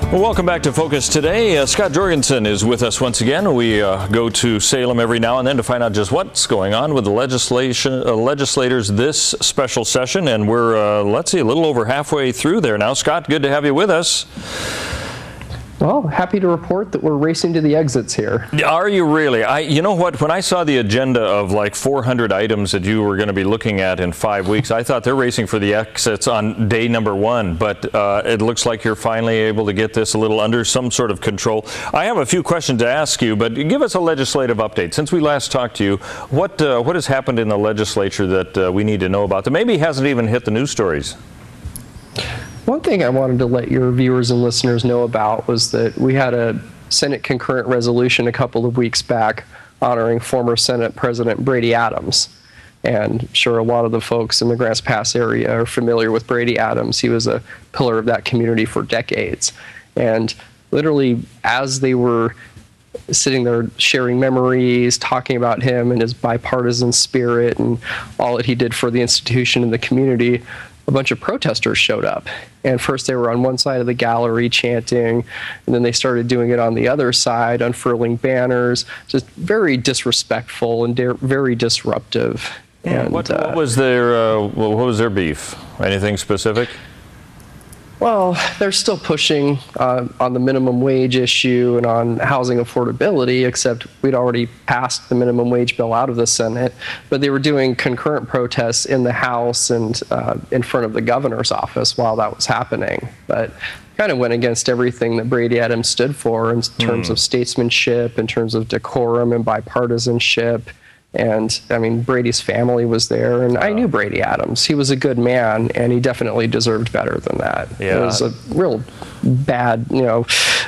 Well, welcome back to Focus today. Scott Jorgensen is with us once again. We go to Salem every now and then to find out just what's going on with the legislators this special session. And we're, let's see, a little over halfway through there now. Scott, good to have you with us. Well, happy to report that we're racing to the exits here. Are you really? You know what? When I saw the agenda of like 400 items that you were going to be looking at in 5 weeks, I thought they're racing for the exits on day number 1. But it looks like you're finally able to get this a little under some sort of control. I have a few questions to ask you, but give us a legislative update. Since we last talked to you, what has happened in the legislature that we need to know about that maybe hasn't even hit the news stories? One thing I wanted to let your viewers and listeners know about was that we had a Senate concurrent resolution a couple of weeks back honoring former Senate President Brady Adams. And I'm sure a lot of the folks in the Grants Pass area are familiar with Brady Adams. He was a pillar of that community for decades. And literally, as they were sitting there sharing memories, talking about him and his bipartisan spirit and all that he did for the institution and the community, a bunch of protesters showed up. And first they were on one side of the gallery chanting, and then they started doing it on the other side, unfurling banners, just very disrespectful and very disruptive. And what was their beef? Anything specific? Well, they're still pushing on the minimum wage issue and on housing affordability, except we'd already passed the minimum wage bill out of the Senate. But they were doing concurrent protests in the House and in front of the governor's office while that was happening. But kind of went against everything that Brady Adams stood for in terms of statesmanship, in terms of decorum and bipartisanship. And I mean, Brady's family was there, and I knew Brady Adams. He was a good man, and he definitely deserved better than that. Yeah. It was a real bad,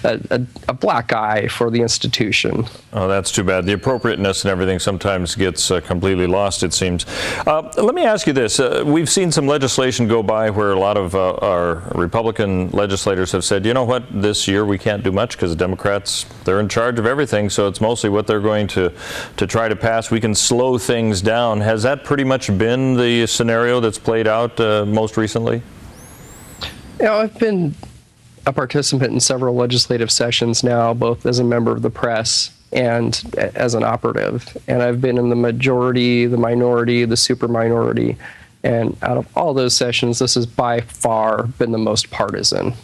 a black eye for the institution. Oh, that's too bad. The appropriateness and everything sometimes gets completely lost, it seems. Let me ask you this. We've seen some legislation go by where a lot of our Republican legislators have said, you know what, this year we can't do much because the Democrats, they're in charge of everything, so it's mostly what they're going to try to pass. We can slow things down. Has that pretty much been the scenario that's played out most recently? I've been a participant in several legislative sessions now, both as a member of the press and as an operative. And I've been in the majority, the minority, the super minority. And out of all those sessions, this has by far been the most partisan.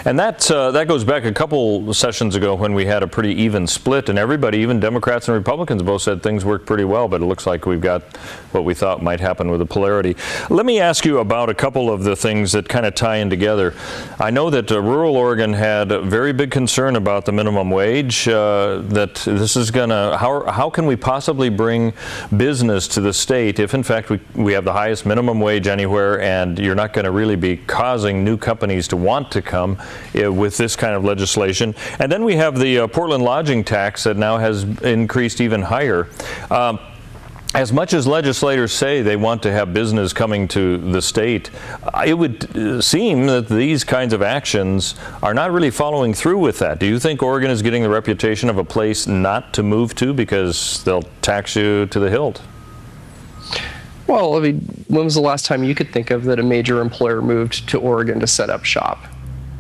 And that goes back a couple sessions ago when we had a pretty even split, and everybody, even Democrats and Republicans, both said things worked pretty well, but it looks like we've got what we thought might happen with the polarity. Let me ask you about a couple of the things that kind of tie in together. I know that rural Oregon had a very big concern about the minimum wage, that this is going to, how can we possibly bring business to the state if in fact we have the highest minimum wage anywhere, and you're not going to really be causing new companies to want to come with this kind of legislation. And then we have the Portland lodging tax that now has increased even higher. As much as legislators say they want to have business coming to the state, it would seem that these kinds of actions are not really following through with that. Do you think Oregon is getting the reputation of a place not to move to because they'll tax you to the hilt? Well, I mean, when was the last time you could think of that a major employer moved to Oregon to set up shop?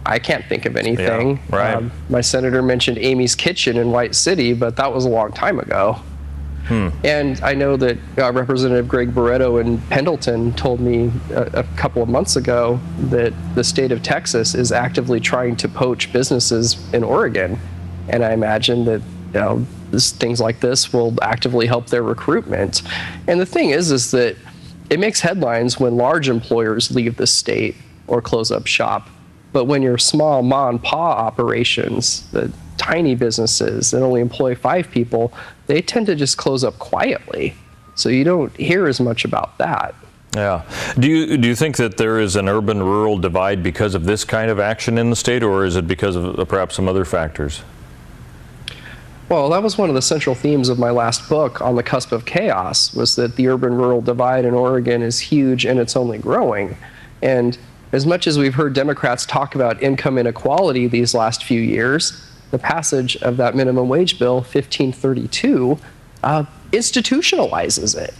I can't think of anything. Yeah, right. My senator mentioned Amy's Kitchen in White City, but that was a long time ago. And I know that Representative Greg Barretto in Pendleton told me a couple of months ago that the state of Texas is actively trying to poach businesses in Oregon. And I imagine that things like this will actively help their recruitment. And the thing is that it makes headlines when large employers leave the state or close up shop. But when you're small mom and pop operations, the tiny businesses that only employ 5 people, they tend to just close up quietly. So you don't hear as much about that. Yeah. Do you think that there is an urban-rural divide because of this kind of action in the state, or is it because of perhaps some other factors? Well, that was one of the central themes of my last book, On the Cusp of Chaos, was that the urban-rural divide in Oregon is huge and it's only growing. And as much as we've heard Democrats talk about income inequality these last few years, the passage of that minimum wage bill, 1532, institutionalizes it.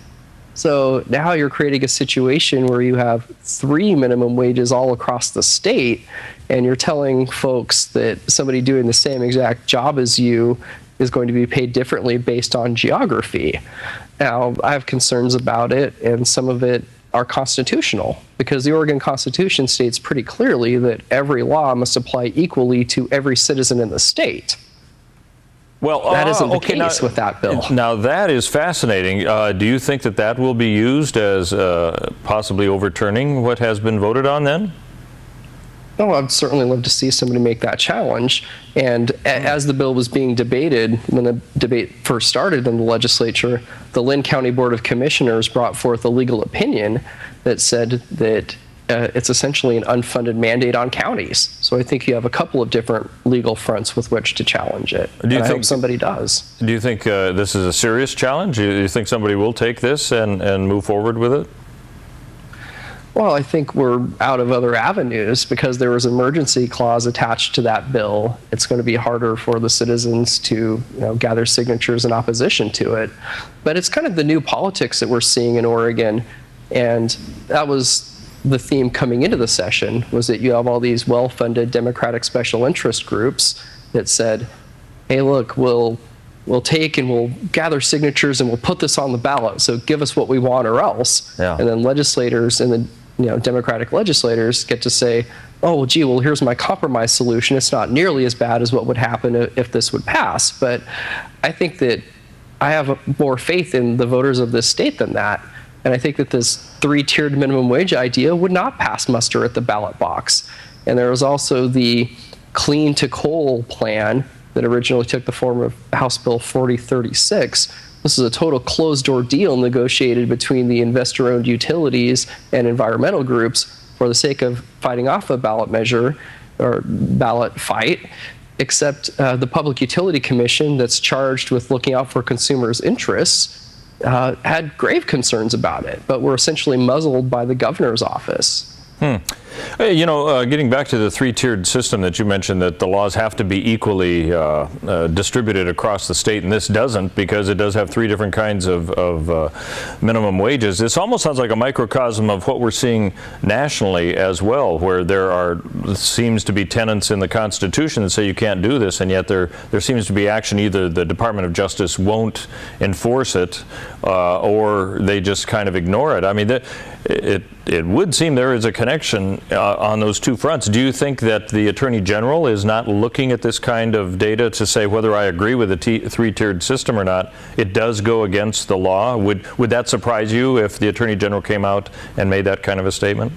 So now you're creating a situation where you have 3 minimum wages all across the state, and you're telling folks that somebody doing the same exact job as you is going to be paid differently based on geography. Now, I have concerns about it, and some of it are constitutional, because the Oregon Constitution states pretty clearly that every law must apply equally to every citizen in the state. Well, that isn't the case with that bill. Now, that is fascinating. Do you think that that will be used as possibly overturning what has been voted on then? Oh, I'd certainly love to see somebody make that challenge. And as the bill was being debated, when the debate first started in the legislature, the Lynn County Board of Commissioners brought forth a legal opinion that said that it's essentially an unfunded mandate on counties. So I think you have a couple of different legal fronts with which to challenge it. And I hope somebody does. Do you think this is a serious challenge? Do you think somebody will take this and move forward with it? Well, I think we're out of other avenues because there was an emergency clause attached to that bill. It's going to be harder for the citizens to gather signatures in opposition to it. But it's kind of the new politics that we're seeing in Oregon. And that was the theme coming into the session, was that you have all these well-funded Democratic special interest groups that said, hey, look, we'll take and we'll gather signatures and we'll put this on the ballot. So give us what we want or else. Yeah. And then legislators and the Democratic legislators get to say, oh, well, gee, well, here's my compromise solution. It's not nearly as bad as what would happen if this would pass. But I think that I have more faith in the voters of this state than that. And I think that this 3-tiered minimum wage idea would not pass muster at the ballot box. And there was also the clean to coal plan that originally took the form of House Bill 4036. This is a total closed-door deal negotiated between the investor-owned utilities and environmental groups for the sake of fighting off a ballot measure or ballot fight, except the Public Utility Commission, that's charged with looking out for consumers' interests, had grave concerns about it, but were essentially muzzled by the governor's office. Hey, getting back to the 3-tiered system that you mentioned, that the laws have to be equally distributed across the state, and this doesn't, because it does have 3 different kinds of minimum wages. This almost sounds like a microcosm of what we're seeing nationally as well, where there seems to be tenets in the Constitution that say you can't do this, and yet there seems to be action. Either the Department of Justice won't enforce it, or they just kind of ignore it. I mean, it would seem there is a connection on those 2 fronts. Do you think that the Attorney General is not looking at this kind of data to say whether I agree with the 3-tiered system or not? It does go against the law. Would that surprise you if the Attorney General came out and made that kind of a statement?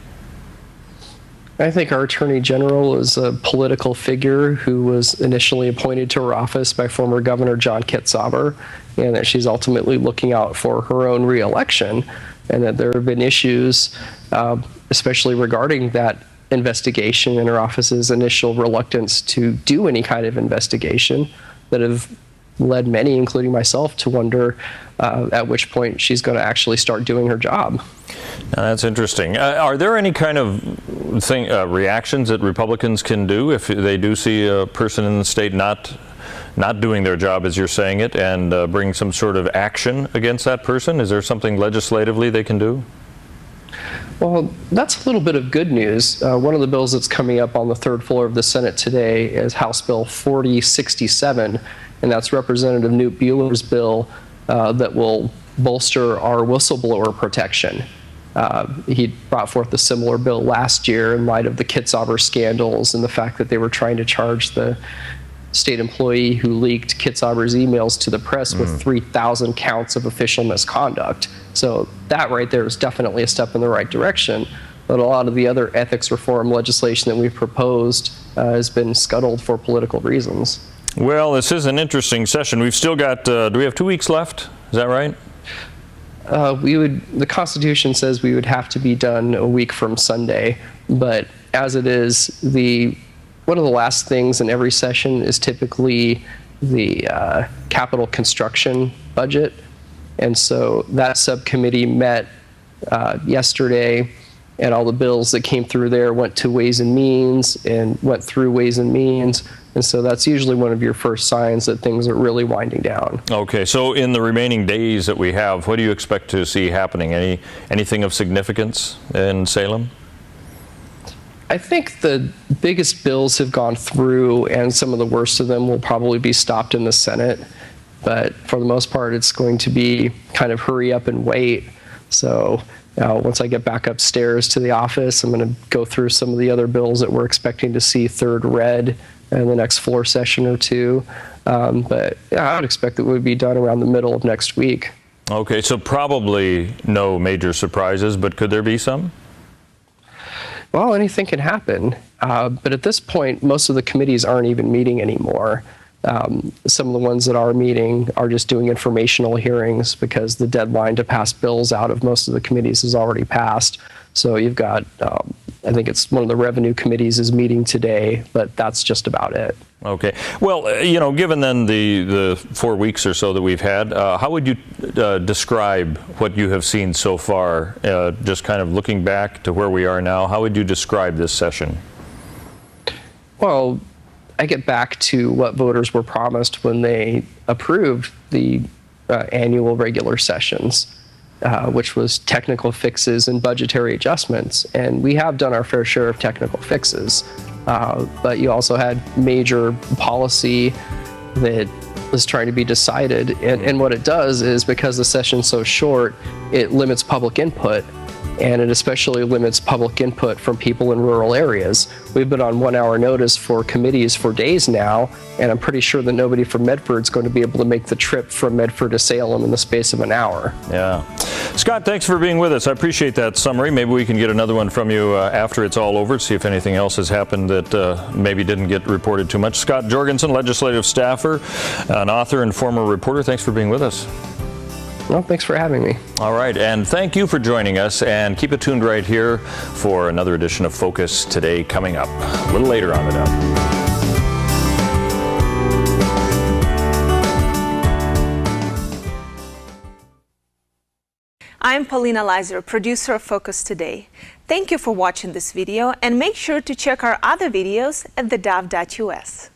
I think our Attorney General is a political figure who was initially appointed to her office by former Governor John Kitzhaber, and that she's ultimately looking out for her own re-election, and that there have been issues, especially regarding that investigation and her office's initial reluctance to do any kind of investigation, that have led many, including myself, to wonder at which point she's going to actually start doing her job. Now, that's interesting. Are there any kind of reactions that Republicans can do if they do see a person in the state not doing their job, as you're saying it, and bring some sort of action against that person? Is there something legislatively they can do? Well, that's a little bit of good news. One of the bills that's coming up on the 3rd floor of the Senate today is House Bill 4067, and that's Representative Newt Bueller's bill that will bolster our whistleblower protection. He brought forth a similar bill last year in light of the Kitzhaber scandals and the fact that they were trying to charge the state employee who leaked Kitzhaber's emails to the press with 3,000 counts of official misconduct. So that right there is definitely a step in the right direction. But a lot of the other ethics reform legislation that we've proposed has been scuttled for political reasons. Well, this is an interesting session. We've still got, do we have 2 weeks left? Is that right? The Constitution says we would have to be done a week from Sunday, but as it is, one of the last things in every session is typically the capital construction budget. And so that subcommittee met yesterday and all the bills that came through there went to Ways and Means and went through Ways and Means. And so that's usually one of your first signs that things are really winding down. Okay, so in the remaining days that we have, what do you expect to see happening? Anything of significance in Salem? I think the biggest bills have gone through, and some of the worst of them will probably be stopped in the Senate. But for the most part, it's going to be kind of hurry up and wait. So once I get back upstairs to the office, I'm going to go through some of the other bills that we're expecting to see third read in the next floor session or two. But yeah, I would expect that it would be done around the middle of next week. Okay, so probably no major surprises, but could there be some? Well, anything can happen. But at this point, most of the committees aren't even meeting anymore. Some of the ones that are meeting are just doing informational hearings because the deadline to pass bills out of most of the committees has already passed. So you've got, I think it's one of the revenue committees is meeting today, but that's just about it. Okay. Well, you know, given then the 4 weeks or so that we've had, how would you describe what you have seen so far? Just kind of looking back to where we are now, how would you describe this session? Well, I get back to what voters were promised when they approved the annual regular sessions, which was technical fixes and budgetary adjustments. And we have done our fair share of technical fixes. But you also had major policy that was trying to be decided. And what it does is, because the session's so short, it limits public input. And it especially limits public input from people in rural areas. We've been on 1 hour notice for committees for days now, and I'm pretty sure that nobody from Medford's going to be able to make the trip from Medford to Salem in the space of an hour. Yeah. Scott, thanks for being with us. I appreciate that summary. Maybe we can get another one from you after it's all over, see if anything else has happened that maybe didn't get reported too much. Scott Jorgensen, legislative staffer, an author and former reporter. Thanks for being with us. Well, thanks for having me. All right, and thank you for joining us, and keep it tuned right here for another edition of Focus Today coming up a little later on the dot. I'm Paulina Leiser, producer of Focus Today. Thank you for watching this video, and make sure to check our other videos at thedove.us.